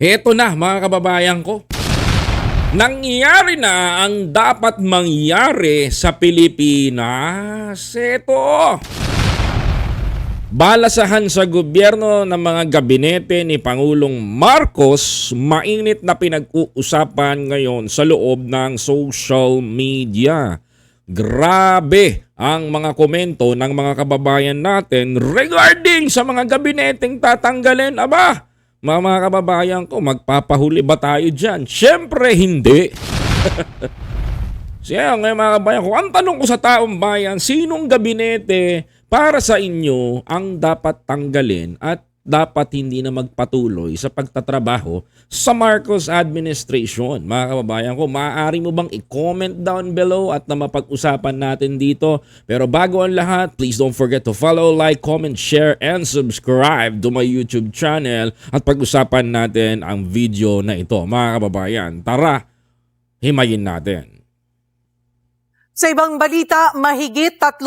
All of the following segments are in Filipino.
Heto na mga kababayan ko. Nangyari na ang dapat mangyari sa Pilipinas. Heto. Balasahan sa gobyerno ng mga gabinete ni Pangulong Marcos, mainit na pinag-uusapan ngayon sa loob ng social media. Grabe ang mga komento ng mga kababayan natin regarding sa mga gabineteng tatanggalin. Aba, mga kababayan ko, magpapahuli ba tayo dyan? Siyempre hindi. Siya ngayon mga kababayan ko, ang tanong ko sa taong bayan, sinong gabinete para sa inyo ang dapat tanggalin at dapat hindi na magpatuloy sa pagtatrabaho sa Marcos administration? Mga kababayan ko, maaari mo bang i-comment down below at na mapag-usapan natin dito? Pero bago ang lahat, please don't forget to follow, like, comment, share, and subscribe to my YouTube channel at pag-usapan natin ang video na ito. Mga kababayan, tara, himayin natin. Sa ibang balita, mahigit 30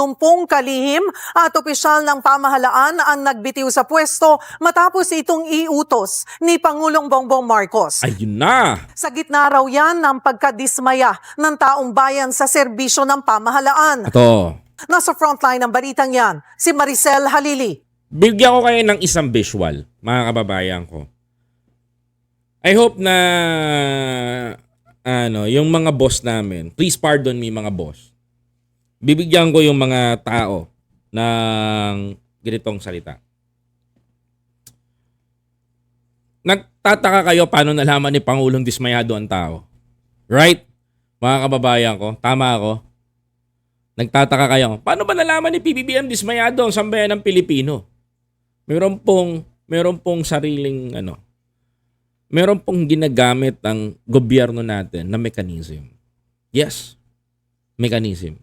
kalihim at opisyal ng pamahalaan ang nagbitiw sa pwesto matapos itong iutos ni Pangulong Bongbong Marcos. Ayun na! Sa gitna raw yan ng pagkadismaya ng taong bayan sa serbisyo ng pamahalaan. Ito, Nasa frontline ng balitang yan, si Maricel Halili. bigyan ko kayo ng isang visual, mga kababayan ko. I hope na yung mga boss namin, please pardon me mga boss. Bibigyan ko yung mga tao ng ganitong salita. Nagtataka kayo paano nalaman ni Pangulong dismayado ang tao. Right? Mga kababayan ko, tama ako. Nagtataka kayo, paano ba nalaman ni PBBM dismayado ang sambayan ng Pilipino? Meron pong sariling meron pong ginagamit ang gobyerno natin na mechanism. Yes, mechanism.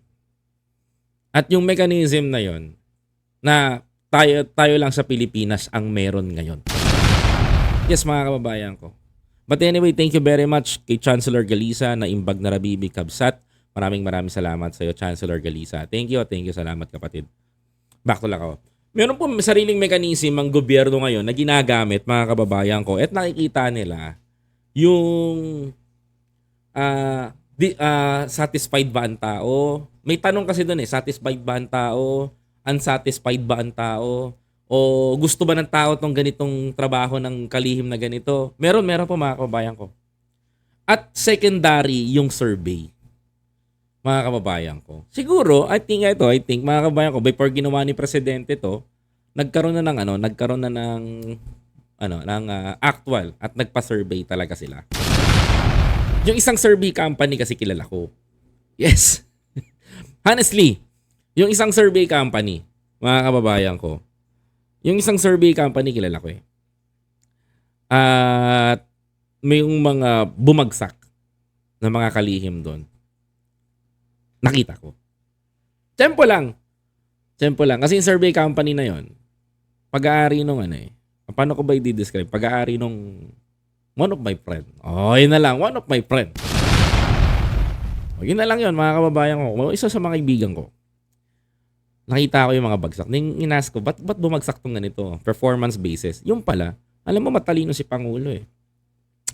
At yung mechanism na yon na tayo lang sa Pilipinas ang meron ngayon. Yes, mga kababayan ko. But anyway, thank you very much kay Chancellor Gallisa na imbag na Rabibi Kabsat. Maraming salamat sa iyo, Chancellor Gallisa. Thank you, salamat kapatid. Back to ako. Meron po sariling mechanism ang gobyerno ngayon na ginagamit, mga kababayan ko, at nakikita nila yung satisfied ba ang tao. May tanong kasi doon satisfied ba ang tao? Unsatisfied ba ang tao? O gusto ba ng tao tong ganitong trabaho ng kalihim na ganito? Meron po mga kababayan ko. At secondary yung survey, mga kababayan ko. Siguro, I think mga kababayan ko, before ginawa ni Presidente to, nagkaroon na ng actual at nagpa-survey talaga sila. Yung isang survey company kasi kilala ko. Yes. Honestly, yung isang survey company, mga kababayan ko, yung isang survey company kilala ko At may yung mga bumagsak na mga kalihim doon. Nakita ko. Tempo lang. Kasi yung survey company na yon, pag-aari nung paano ko ba i-describe? Pag-aari nung one of my friend. Oh, yun na lang. One of my friend. Yun na lang yun, mga kababayan ko. Isa sa mga kaibigan ko. Nakita ko yung mga bagsak. Inas ko, ba't bumagsak tong ganito? Performance basis. Yung pala, alam mo matalino si Pangulo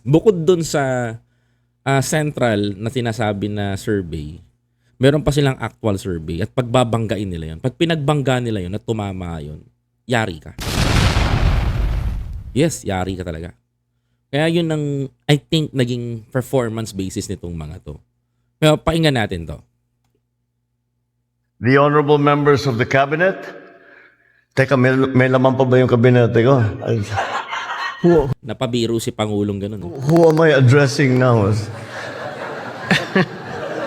Bukod dun sa central na sinasabi na survey, meron pa silang actual survey at pagbabanggain nila yun. Pag pinagbangga nila yun at tumama yun, yari ka. Yes, yari ka talaga. Kaya yun ang, I think, naging performance basis nitong mga to. Pero pakinggan natin to. The honorable members of the cabinet. Teka, may laman pa ba yung kabinete ko? Napabiro si Pangulong ganun. Who am I addressing now?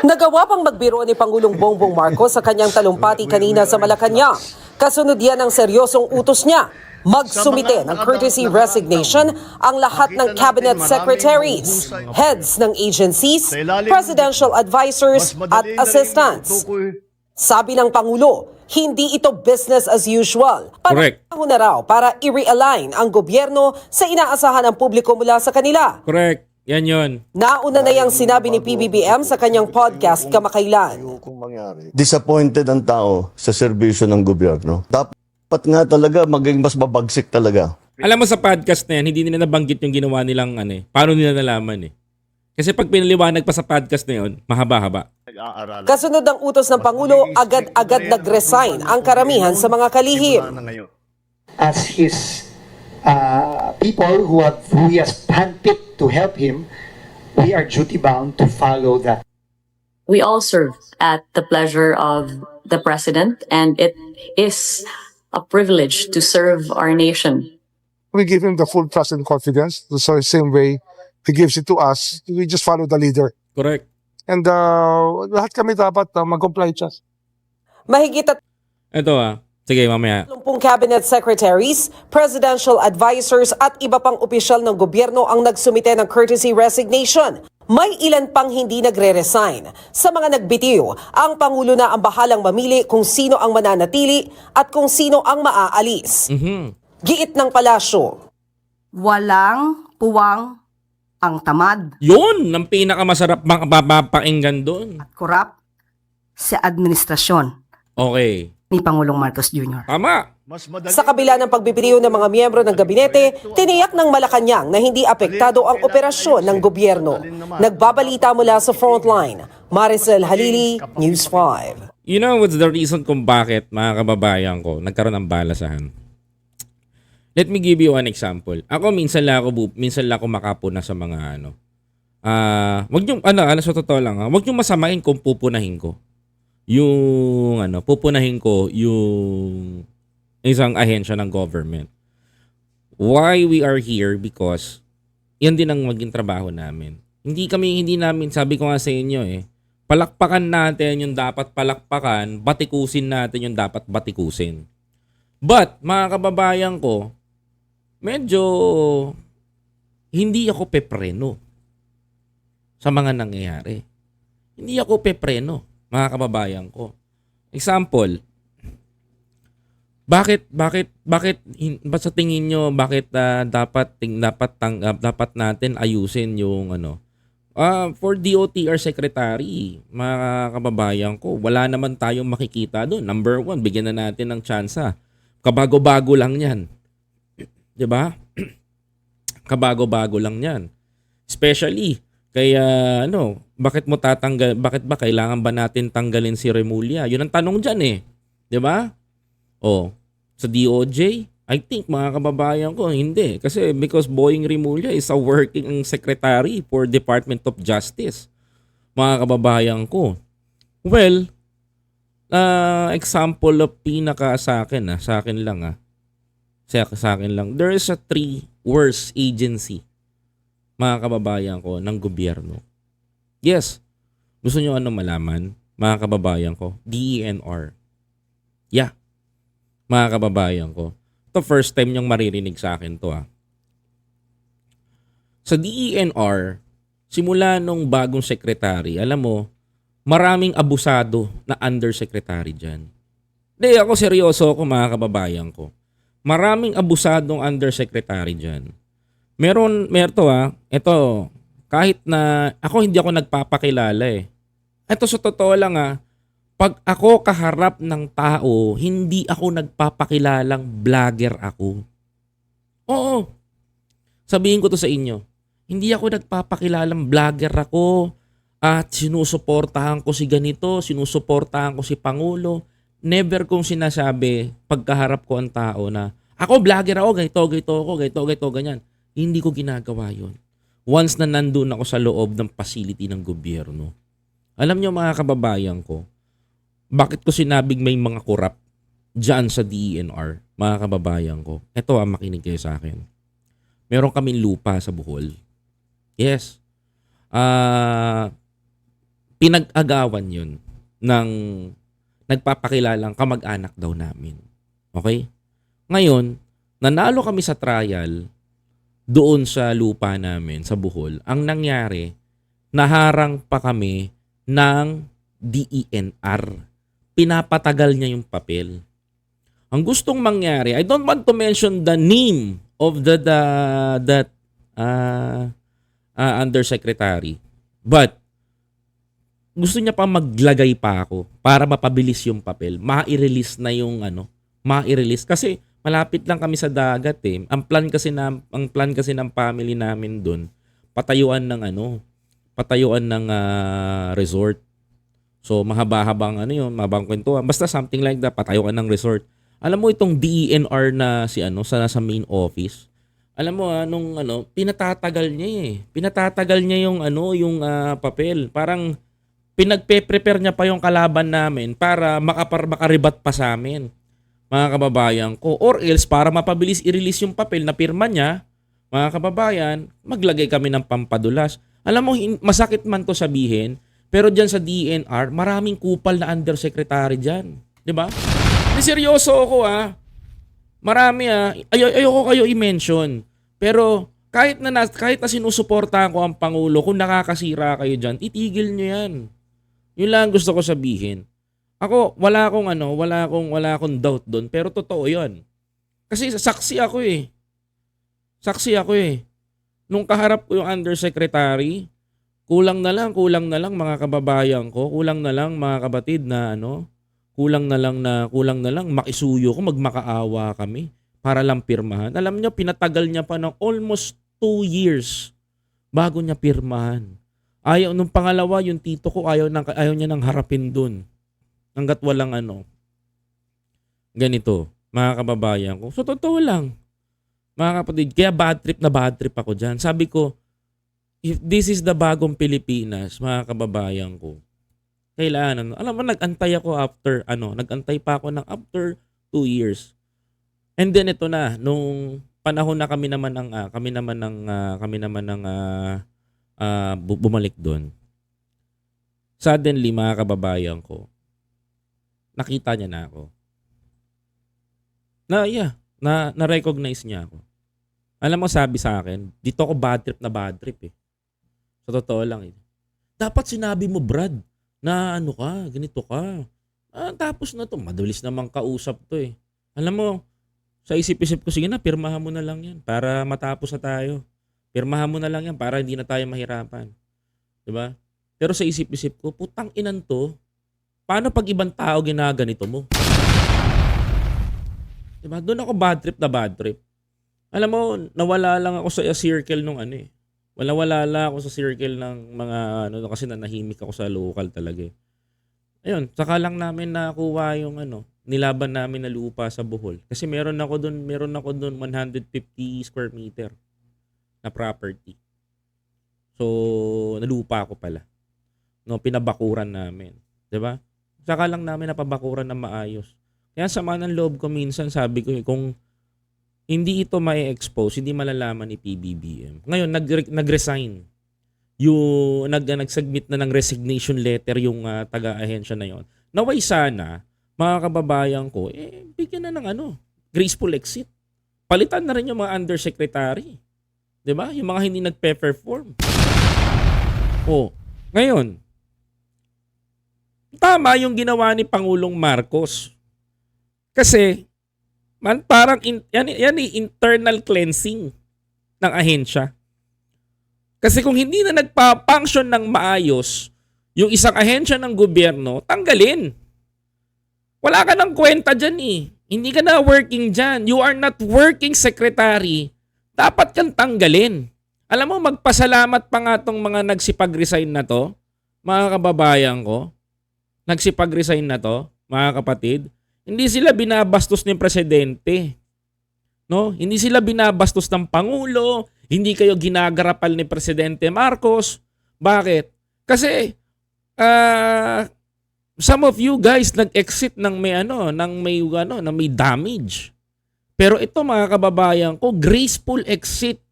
Nagawa pang magbiro ni Pangulong Bongbong Marcos sa kanyang talumpati kanina sa Malacanang. Kasunod yan ang seryosong utos niya. Magsumite ng courtesy resignation ang lahat ng cabinet secretaries, heads ng agencies, presidential advisors at assistants. Sabi ng Pangulo, hindi ito business as usual. Correct. Panahon na raw para i-realign ang gobyerno sa inaasahan ng publiko mula sa kanila. Correct. Yan yun. Nauna na yang sinabi ni PBBM sa kanyang podcast kamakailan. Disappointed ang tao sa serbisyo ng gobyerno. Dapat nga talaga maging mas mabagsik talaga Alam mo sa podcast na yan, hindi nila nabanggit yung ginawa nilang ano eh. Paano nila nalaman eh. Kasi pag pinaliwanag pa sa podcast na yun, mahaba-haba. Nag-aaralan. Kasunod ng utos ng Pangulo, agad-agad nag-resign ang karamihan sa mga kalihim. Wala na ngayon. As his people who he has handpicked to help him, we are duty bound to follow that. We all serve at the pleasure of the president, and it is a privilege to serve our nation. We give him the full trust and confidence. So the same way he gives it to us, we just follow the leader. Correct. And lahat kami dapat mag-comply just. Mahigit at Ito sige mamaya. 30 cabinet secretaries, presidential advisors at iba pang opisyal ng gobyerno ang nagsumite ng courtesy resignation. May ilan pang hindi nagre-resign. Sa mga nagbitiw, ang Pangulo na ang bahalang mamili kung sino ang mananatili at kung sino ang maaalis. Giit ng palasyo. Walang puwang ang tamad Yun, ang pinakamasarap mapapakinggan doon. at korap sa administrasyon Okay. ni Pangulong Marcos Jr. Tama. Mas madali. Sa kabila ng pagbibitiw ng mga miyembro ng gabinete, tiniyak ng Malacanang na hindi apektado ang operasyon ng gobyerno. Nagbabalita mula sa frontline, Maricel Halili, News 5. You know what's the reason kung bakit, mga kababayan ko, nagkaroon ng balasahan? Let me give you an example. Ako minsan lang ako makapuna sa mga ano. Wag niyo sa totoo lang, wag niyo masamain kung pupunahin ko. Pupunahin ko yung isang ahensya ng government. Why we are here? Because yan din ang maging trabaho namin. Hindi namin, sabi ko nga sa inyo palakpakan natin yung dapat palakpakan, batikusin natin yung dapat batikusin. But, mga kababayan ko, medyo hindi ako pepreno sa mga nangyayari. Hindi ako pepreno, mga kababayan ko. Example, bakit sa tingin nyo dapat natin ayusin yung for DOTR secretary, mga kababayan ko, wala naman tayong makikita doon. Number 1, bigyan na natin ng tsansa. Kabago-bago lang 'yan. 'Di ba? Kabago-bago lang 'yan. Especially kaya bakit ba kailangan ba natin tanggalin si Remulla? 'Yun ang tanong diyan 'Di ba? Sa DOJ, I think mga kababayan ko, hindi. Kasi because Boying Remulla is a working secretary for Department of Justice. Mga kababayan ko. Well, example of sa akin lang. There is a 3 worst agency, mga kababayan ko, ng gobyerno. Yes. Gusto nyo malaman, mga kababayan ko? DENR. Yeah. Mga kababayan ko. Ito first time niyong maririnig sa akin to Sa DENR, simula nung bagong secretary, alam mo, maraming abusado na undersecretary dyan. Hindi, ako seryoso ako mga kababayan ko. Maraming abusadong undersecretary dyan. Ito, kahit na, hindi ako nagpapakilala Ito sa totoo lang pag ako kaharap ng tao, hindi ako nagpapakilalang vlogger ako. Oo. Sabihin ko to sa inyo. Hindi ako nagpapakilalang vlogger ako at sinusuportahan ko si ganito, sinusuportahan ko si Pangulo. Never kong sinasabi pagkaharap ko ang tao na ako vlogger ako, ganito, ganyan. Hindi ko ginagawa yon. Once na nandun ako sa loob ng facility ng gobyerno. Alam nyo mga kababayan ko, bakit ko sinabing may mga korap dyan sa DENR, mga kababayan ko? Ito makinig kayo sa akin. Meron kaming lupa sa Bohol. Yes. Pinag-agawan yun ng nagpapakilalang kamag-anak daw namin. Okay? Ngayon, nanalo kami sa trial doon sa lupa namin sa Bohol. Ang nangyari, naharang pa kami ng DENR. Pinapatagal niya yung papel. Ang gustong mangyari, I don't want to mention the name of that undersecretary, but gusto niya pa maglagay pa ako para mapabilis yung papel, ma-release na yung ma-release kasi Malapit lang kami sa dagat eh. Ang plan kasi ng family namin doon, patayuan ng resort. So mahaba-habang mahabang kwentuhan. Basta something like that, patayuan ng resort. Alam mo itong DENR na sa nasa main office. Alam mo pinatatagal niya eh. Pinatatagal niya yung papel. Parang pinagpe-prepare niya pa yung kalaban namin para makaribat pa sa amin, mga kababayan ko. Or else, para mapabilis i-release yung papel na pirma niya, mga kababayan, maglagay kami ng pampadulas. Alam mo, masakit man to sabihin, pero dyan sa DNR, maraming kupal na undersecretary dyan. Diba? Seryoso ako Marami ayoko kayo i-mention. Pero kahit na sinusuportahan ko ang Pangulo, kung nakakasira kayo dyan, itigil nyo yan. Yun lang gusto ko sabihin. Ako, wala akong doubt doon, pero totoo 'yon. Kasi saksi ako eh. Nung kaharap ko yung undersecretary, kulang na lang mga kababayan ko, kulang na lang mga kabatid na kulang na lang makisuyo ko, magmakaawa kami para lang pirmahan. Alam niyo, pinatagal niya pa ng almost 2 years bago niya pirmahan. Nung pangalawa, yung tito ko ayaw niya nang harapin dun. Hanggat walang ganito, mga kababayan ko. So, totoo lang, mga kapatid. Kaya bad trip ako dyan. Sabi ko, if this is the bagong Pilipinas, mga kababayan ko, kailangan, alam mo, nag-antay pa ako ng after 2 years. And then ito na, nung panahon na kami naman ng bumalik doon. Suddenly, mga kababayan ko, nakita niya na ako. Na-recognize niya ako. Alam mo, sabi sa akin, dito ako bad trip eh. Sa totoo lang eh. Dapat sinabi mo, Brad, na ganito ka. Tapos na to, madalis namang kausap to eh. Alam mo, sa isip-isip ko, sige na, pirmahan mo na lang yan para matapos na tayo. Pirmahan mo na lang yan para hindi na tayo mahirapan. Diba? Pero sa isip-isip ko, putang inan to, paano pag ibang tao ginaganito mo? Diba? Doon ako bad trip. Alam mo, nawala lang ako sa circle nung Wala lang ako sa circle ng mga kasi nanahimik ako sa local talaga eh. Ayun, saka lang namin nakuha yung nilaban namin na lupa sa Bohol. Kasi meron ako doon 150 square meter na property. So, nalupa ko pala. Pinabakuran namin. 'Di ba? Saka lang namin napabakuran ng maayos. Kaya sama ng loob ko minsan, sabi ko kung hindi ito ma-expose, hindi malalaman ni PBBM. Ngayon, nag-resign. Nag-submit na ng resignation letter yung taga-ahensya na yon. Naway sana, mga kababayan ko, bigyan na ng graceful exit. Palitan na rin yung mga undersecretary. 'Di ba? Yung mga hindi nagpe-perform. Ngayon, tama yung ginawa ni Pangulong Marcos. Kasi parang yan internal cleansing ng ahensya. Kasi kung hindi na nagpa-function ng maayos yung isang ahensya ng gobyerno, tanggalin. Wala ka ng kwenta dyan eh. Hindi ka na working dyan. You are not working secretary. Dapat kang tanggalin. Alam mo, magpasalamat pa nga tong mga nagsipag-resign na to, mga kababayan ko. Nagsipag-resign na to, mga kapatid. Hindi sila binabastos ng presidente. Hindi sila binabastos ng Pangulo. Hindi kayo ginagarapal ni Presidente Marcos. Bakit? Kasi some of you guys nag-exit ng may damage. Pero ito, mga kababayan ko, graceful exit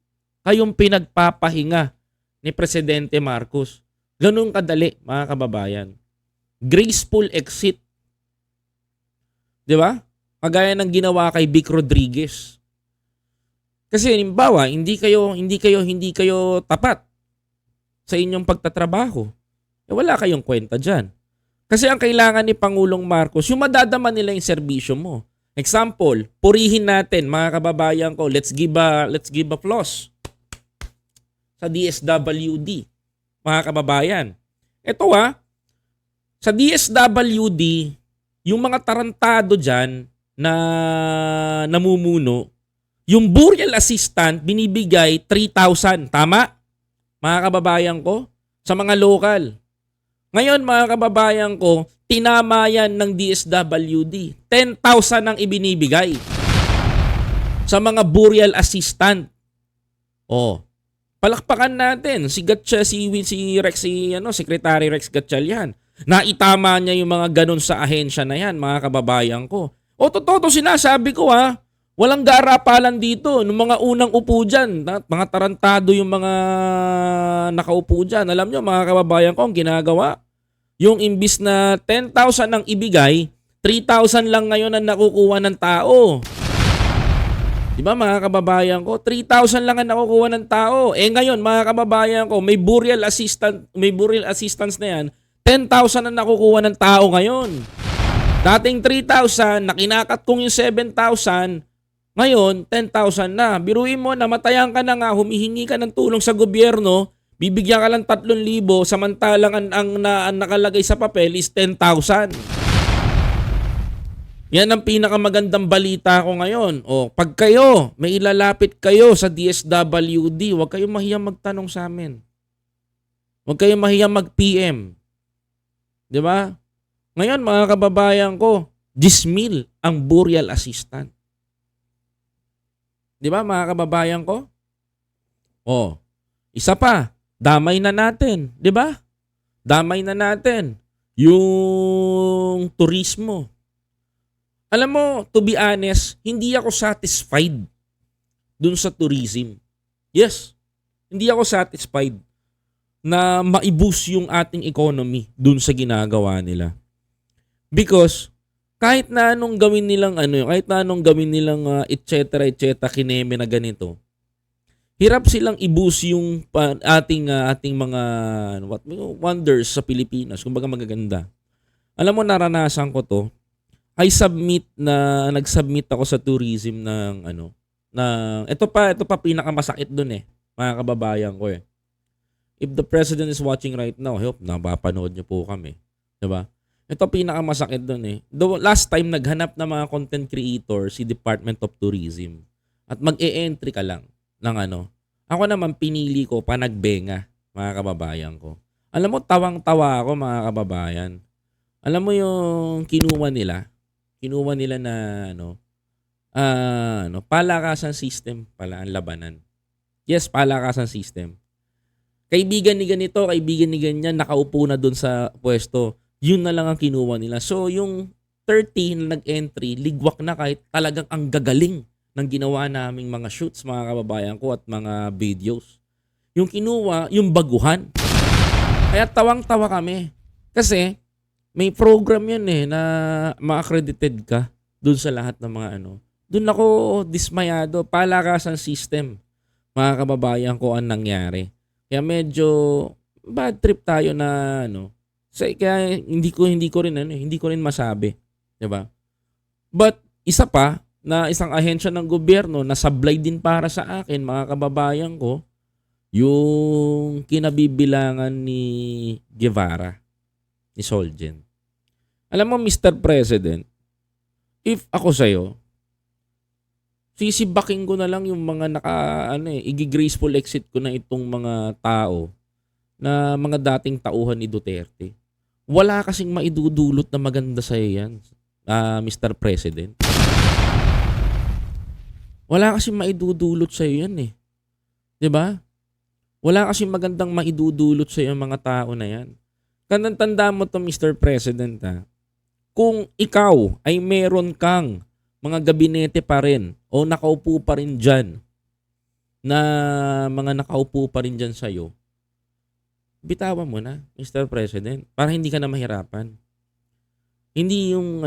kayong pinagpapahinga ni Presidente Marcos. Ganun kadali, mga kababayan. Graceful exit. 'Di ba? Kagaya ng ginawa kay Vic Rodriguez. Kasi halimbawa, hindi kayo tapat sa inyong pagtatrabaho. Wala kayong kwenta diyan. Kasi ang kailangan ni Pangulong Marcos, yung madadama nila yung serbisyo mo. Example, purihin natin, mga kababayan ko, let's give applause sa DSWD, mga kababayan. Ito sa DSWD, yung mga tarantado dyan na namumuno, yung burial assistant binibigay 3,000. Tama? Mga kababayan ko? Sa mga local. Ngayon, mga kababayan ko, tinama yan ng DSWD. 10,000 ang ibinibigay sa mga burial assistant. Oh, palakpakan natin si Gatchal, si Rex, Secretary Rex Gatchalian. Naitama niya yung mga ganun sa ahensya na yan, mga kababayan ko. O totoo sinasabi ko ha. Walang garapalan dito. Nung mga unang upo dyan, mga tarantado yung mga nakaupo dyan. Alam nyo, mga kababayan ko, ang ginagawa. Yung imbis na 10,000 ang ibigay, 3,000 lang ngayon ang nakukuha ng tao. Diba mga kababayan ko? 3,000 lang ang nakukuha ng tao. Eh ngayon, mga kababayan ko, may burial assistance na yan, 10,000 ang nakukuha ng tao ngayon. Dating 3,000, nakinakat kong yung 7,000, ngayon, 10,000 na. Biruin mo, namatayan ka na nga, humihingi ka ng tulong sa gobyerno, bibigyan ka lang 3,000, samantalang ang nakalagay sa papel is 10,000. Yan ang pinakamagandang balita ko ngayon. O, pag kayo, may ilalapit kayo sa DSWD, huwag kayong mahiyang magtanong sa amin. Huwag kayong mahiyang mag-PM. Di ba? Ngayon, mga kababayan ko, dismil ang burial assistant. Di ba mga kababayan ko? Oh, isa pa, damay na natin, di ba? Damay na natin yung turismo. Alam mo, to be honest, hindi ako satisfied dun sa tourism. Yes, hindi ako satisfied na maiboost yung ating economy dun sa ginagawa nila. Because kahit na anong gawin nilang et cetera, kineme na ganito, hirap silang i-boost yung ating mga wonders sa Pilipinas, kumbaga magaganda. Alam mo, naranasan ko to. Nag-submit ako sa tourism ito pa pinakamasakit doon mga kababayan ko . If the president is watching right now, I hope napapanood niyo po kami, 'di ba? Ito pinakamasakit doon . The last time naghanap na mga content creator si Department of Tourism at mag-e-entry ka lang ng Ako naman pinili ko panagbenga, mga kababayan ko. Alam mo, tawang-tawa ako, mga kababayan. Alam mo yung kinuha nila na palakasan system pala ang labanan. Yes, palakasan system. Kaibigan ni ganito, kaibigan ni ganyan, nakaupo na doon sa pwesto. Yun na lang ang kinuha nila. So, yung 30 na nag-entry, ligwak na kahit talagang ang gagaling ng ginawa naming mga shoots, mga kababayan ko, at mga videos. Yung kinuha, yung baguhan. Kaya tawang-tawa kami. Kasi, may program yun na ma-accredited ka dun sa lahat ng mga Dun ako dismayado. Palakasan system, mga kababayan ko, ang nangyari. Kaya medyo bad trip tayo na kaya hindi ko rin masabi, 'di ba? But isa pa na isang ahensya ng gobyerno na sablay din para sa akin, mga kababayan ko, yung kinabibilangan ni Guevara, ni Solgen. Alam mo, Mr. President, if ako sa'yo, sisibaking ko na lang yung mga igi-graceful exit ko na itong mga tao na mga dating tauhan ni Duterte. Wala kasing maidudulot na maganda sa'yo yan, Mr. President. Wala kasing maidudulot sa'yo yan . Diba? Wala kasing magandang maidudulot sa'yo ang mga tao na yan. Tanda mo to, Mr. President, kung ikaw ay meron kang mga gabinete pa rin o nakaupo pa rin dyan sa'yo, bitawan mo na, Mr. President, para hindi ka na mahirapan. Hindi yung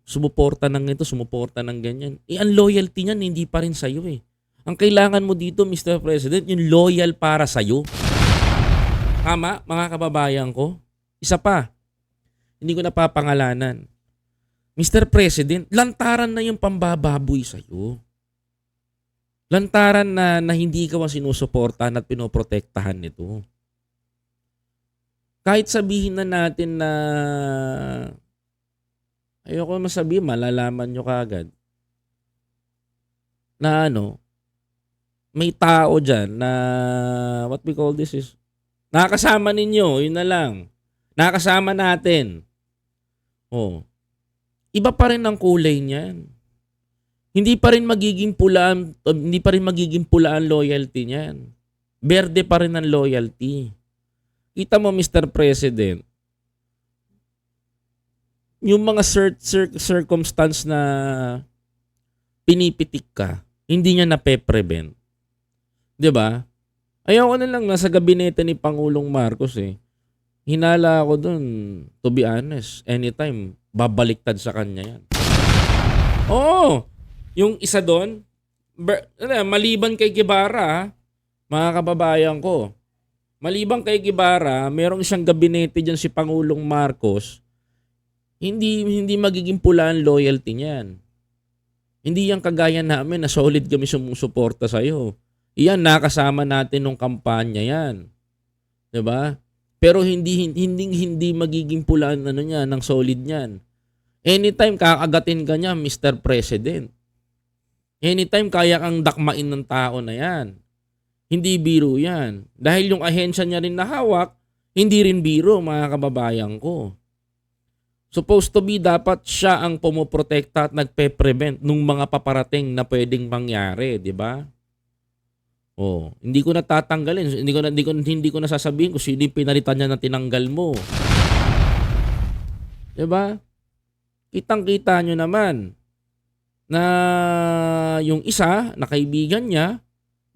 sumuporta ng ito, sumuporta ng ganyan. Ang loyalty niyan hindi pa rin sa'yo . Ang kailangan mo dito, Mr. President, yung loyal para sa'yo. Tama, mga kababayan ko? Isa pa, hindi ko napapangalanan. Mr. President, lantaran na yung pambababoy sa'yo. Lantaran na hindi ka sinusuportahan at pinoprotektahan nito. Kahit sabihin na natin na Ayoko masabi, malalaman nyo kagad na may tao dyan na what we call this is nakakasama ninyo, yun na lang. Nakakasama natin. Oh. Iba pa rin ang kulay niyan. Hindi pa rin magiging pula ang loyalty niyan. Berde pa rin ang loyalty. Kita mo, Mr. President, yung mga circumstance na pinipitik ka, hindi niya nape-prevent. 'Di ba? Ayoko na lang nasa gabinete ni Pangulong Marcos eh. Hinala ako dun, to be honest, anytime babaliktad sa kanya yan. Oo, yung isa doon, maliban kay Guevara, mga kababayan ko, maliban kay Guevara, merong isang gabinete dyan si Pangulong Marcos, hindi magiging pula ang loyalty niyan. Hindi yan kagaya namin na solid kami sumusuporta sa'yo. Iyan, nakasama natin nung kampanya yan. 'Di ba? Pero hindi magiging pula ng solid niyan. Anytime kakagatin ka niya, Mr. President. Anytime kaya kang dakmain ng tao na yan. Hindi biro yan. Dahil yung ahensya niya rin na hawak, hindi rin biro, mga kababayan ko. Supposed to be dapat siya ang pumoprotekta at nagpe-prevent nung mga paparating na pwedeng mangyari, di ba? Oh, hindi ko natatanggalin, hindi ko nasasabihin kung sino yung pinalitan niya na tinanggal mo. Di ba? Kitang-kita nyo naman na yung isa na kaibigan niya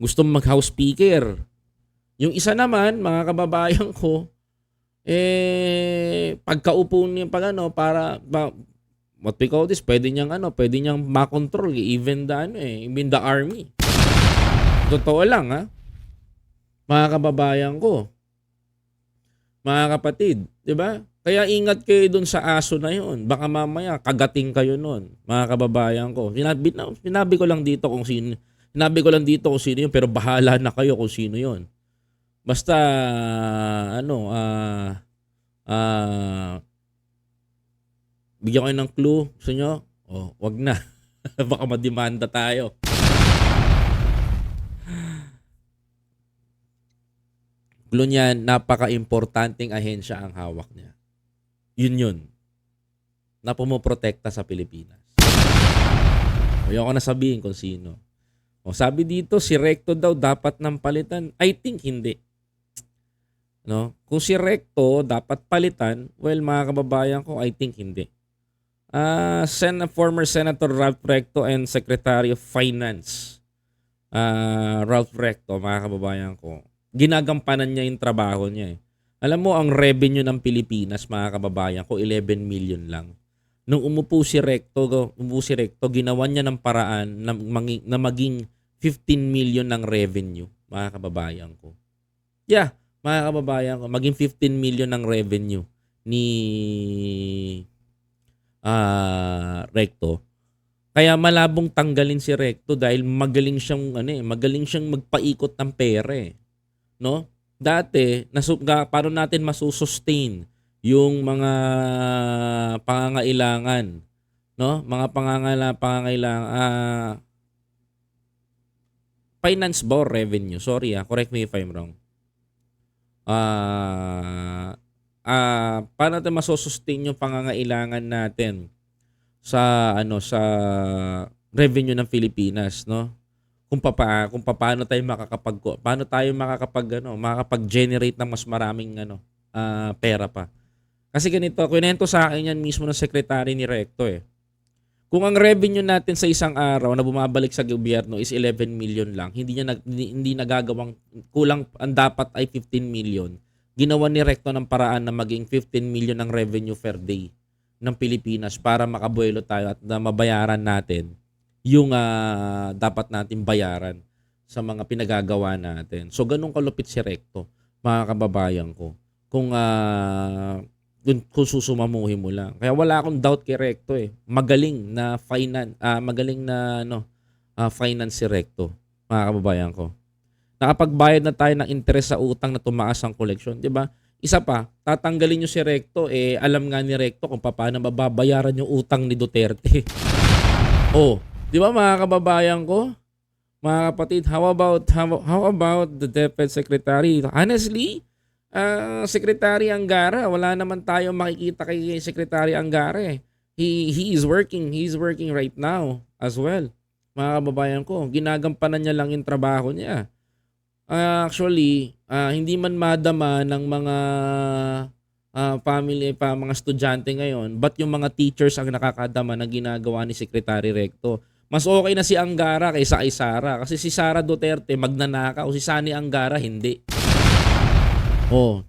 gusto mag-house speaker. Yung isa naman, mga kababayan ko, pagkaupo niya what we call this, pwede niyang makontrol even the army. Totoo lang ha. Mga kababayan ko. Mga kapatid, 'di ba? Kaya ingat kayo dun sa aso na 'yon. Baka mamaya kagating kayo nun, mga kababayan ko. Sinabi ko lang dito kung sino. Sinabi ko lang dito kung sino 'yon, pero bahala na kayo kung sino 'yon. Basta bigyan ko ng clue, gusto nyo? Wag na. Baka mademanda tayo. Clue niyan, napaka-importanting ahensya ang hawak niya. Yun. Na pumoprotekta sa Pilipinas. Ayoko na sabihin kung sino. Sabi dito, si Recto daw dapat nang palitan. I think hindi. No? Kung si Recto dapat palitan, well, mga kababayan ko, I think hindi. Former Senator Ralph Recto and Secretary of Finance Ralph Recto, mga kababayan ko, ginagampanan niya yung trabaho niya. Alam mo, ang revenue ng Pilipinas, mga kababayan ko, 11 million lang. Nung umupo si Recto, ginawan niya ng paraan na maging 15 million ng revenue, mga kababayan ko. Yeah, mga kababayan ko, maging 15 million ng revenue ni Recto. Kaya malabong tanggalin si Recto dahil magaling siyang magpaikot ng pera, no? Dati, paano natin masusustain yung mga pangangailangan, no? Mga pangangailangan finance ba or revenue? Sorry, correct me if I'm wrong. Paano natin masusustain yung pangangailangan natin sa revenue ng Pilipinas, no? Kung paano tayo makakapag-generate ng mas maraming pera pa. Kasi ganito, kwento sa akin yan mismo ng secretary ni Recto Kung ang revenue natin sa isang araw na bumabalik sa gobyerno is 11 million lang, hindi nagagawang, kulang, ang dapat ay 15 million. Ginawa ni Recto ng paraan na maging 15 million ang revenue per day ng Pilipinas para makabuelo tayo at na mabayaran natin yung dapat natin bayaran sa mga pinagagawa natin. So ganun kalupit si Recto, mga kababayan ko. Kung susumamuhin mo lang. Kaya wala akong doubt kay Recto Magaling na finance si Recto, mga kababayan ko. Nakapagbayad na tayo ng interest sa utang na tumaas ang koleksyon, 'di ba? Isa pa, tatanggalin nyo si Recto, alam nga ni Recto kung paano mababayaran yung utang ni Duterte. Oh, di ba mga kababayan ko? Mga kapatid, how about the DepEd Secretary? Honestly, Secretary Angara, wala naman tayong makikita kay Secretary Angara eh. He is working right now as well. Mga kababayan ko, ginagampanan niya lang yung trabaho niya. Actually, hindi man madama ng mga family mga estudyante ngayon, but yung mga teachers ang nakakadama ng ginagawa ni Secretary Recto. Mas okay na si Angara kaysa kay Sara. Kasi si Sara Duterte magnanakaw, si Sani Angara hindi. Oh.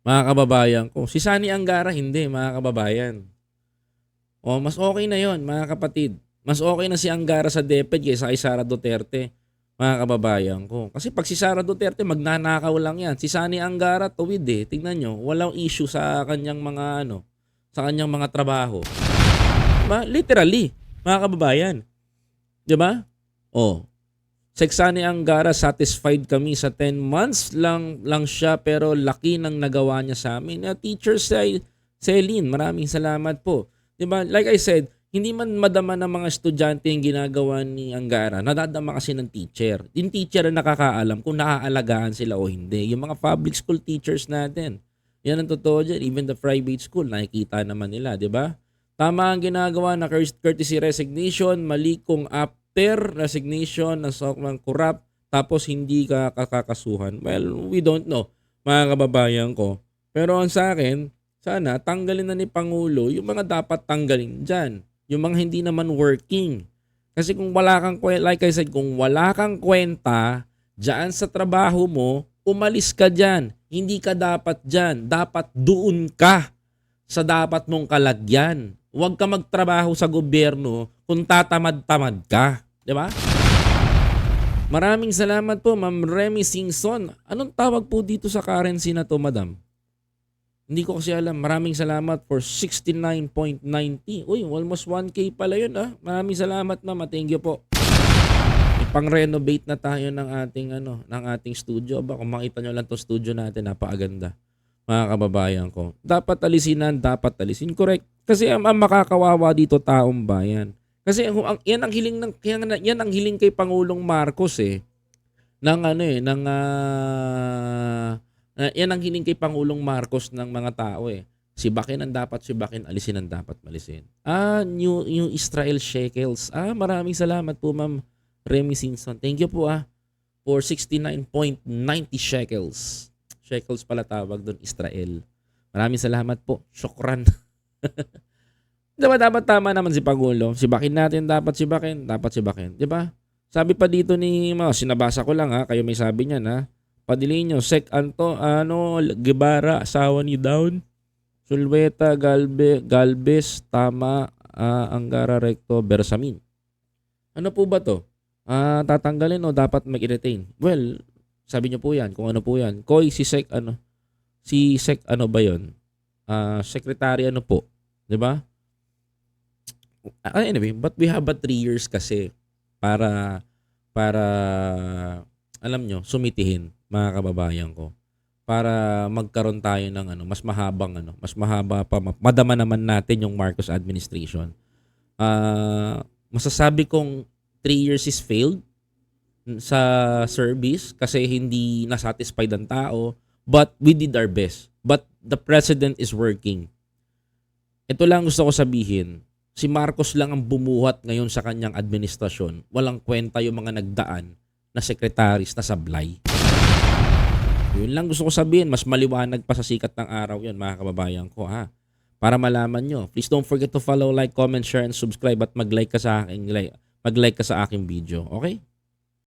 Mga kababayan ko. Si Sani Angara hindi, mga kababayan. Oh, mas okay na yon mga kapatid. Mas okay na si Angara sa DepEd kaysa kay Sara Duterte. Mga kababayan ko. Kasi pag si Sara Duterte, magnanakaw lang yan. Si Sani Angara, tuwid eh. Tingnan nyo, walang issue sa kanyang mga sa kanyang mga trabaho. Diba? Literally, mga kababayan. Diba? Oh. Sani Angara, satisfied kami sa 10 months lang siya pero laki ng nagawa niya sa amin. Teacher Celine, maraming salamat po. Diba? Like I said, hindi man madama ng mga estudyante yung ginagawa ni Angara, nadadama kasi ng teacher. Yung teacher ang nakakaalam kung naaalagaan sila o hindi. Yung mga public school teachers natin, yan ang totoo dyan. Even the private school, nakikita naman nila, di ba? Tama ang ginagawa na courtesy resignation, mali kung after resignation na sobrang corrupt, tapos hindi ka kakasuhan. Well, we don't know, mga kababayan ko. Pero ang sa akin, sana tanggalin na ni Pangulo yung mga dapat tanggalin dyan. Yung mga hindi naman working. Kasi kung wala kang kwenta, like I said, kung wala kang kwenta dyan sa trabaho mo, umalis ka dyan. Hindi ka dapat dyan. Dapat doon ka sa dapat mong kalagyan. Huwag ka magtrabaho sa gobyerno kung tatamad-tamad ka. Di ba? Maraming salamat po, Ma'am Remy Singson. Anong tawag po dito sa currency na to, Madam? Hindi ko kasi alam. Maraming salamat for 69.90. Uy, almost 1K pala yun ah. Maraming salamat, ma'am. Thank you po. Ipang-renovate na tayo ng ating studio. Aba, kung makita nyo lang 'tong studio natin, napakaganda. Mga kababayan ko. Dapat alisin. Correct. Kasi ang makakawawa dito taong bayan. Kasi yan ang hiling kay Pangulong Marcos eh. Yan ang hiling kay Pangulong Marcos ng mga tao eh. Sibakin ang dapat sibakin, alisin ang dapat malisin. New Israel shekels. Maraming salamat po, Ma'am Remy Simpson. Thank you po for 69.90 shekels. Shekels pala tawag doon, Israel. Maraming salamat po. Syukran. Dapat tama naman si Pangulo. Sibakin natin, dapat sibakin. Diba? Sabi pa dito sinabasa ko lang kayo may sabi niyan Padilin nyo, Sec Guevara, asawa ni Dawn, Sulweta, Galvez, Tama, Angara, Recto, Bersamin. Ano po ba to? Tatanggalin o dapat mag-retain? Well, sabi nyo po yan, kung ano po yan. Koy, si Sec ba yun? Secretary po? Diba? Anyway, but we have 3 years kasi para alam nyo, sumitihin, mga kababayan ko, para magkaroon tayo ng mas mahaba pa, madama naman natin yung Marcos administration. Masasabi kong 3 years is failed sa service kasi hindi nasatisfied ang tao, but we did our best. But the president is working. Ito lang gusto ko sabihin, si Marcos lang ang bumuhat ngayon sa kanyang administrasyon. Walang kwenta yung mga nagdaan na sekretaris na sablay. Yun lang gusto ko sabihin. Mas maliwanag pa sa sikat ng araw yun, mga kababayan ko para malaman nyo. Please don't forget to follow, like, comment, share, and subscribe at mag-like ka sa aking video. Okay?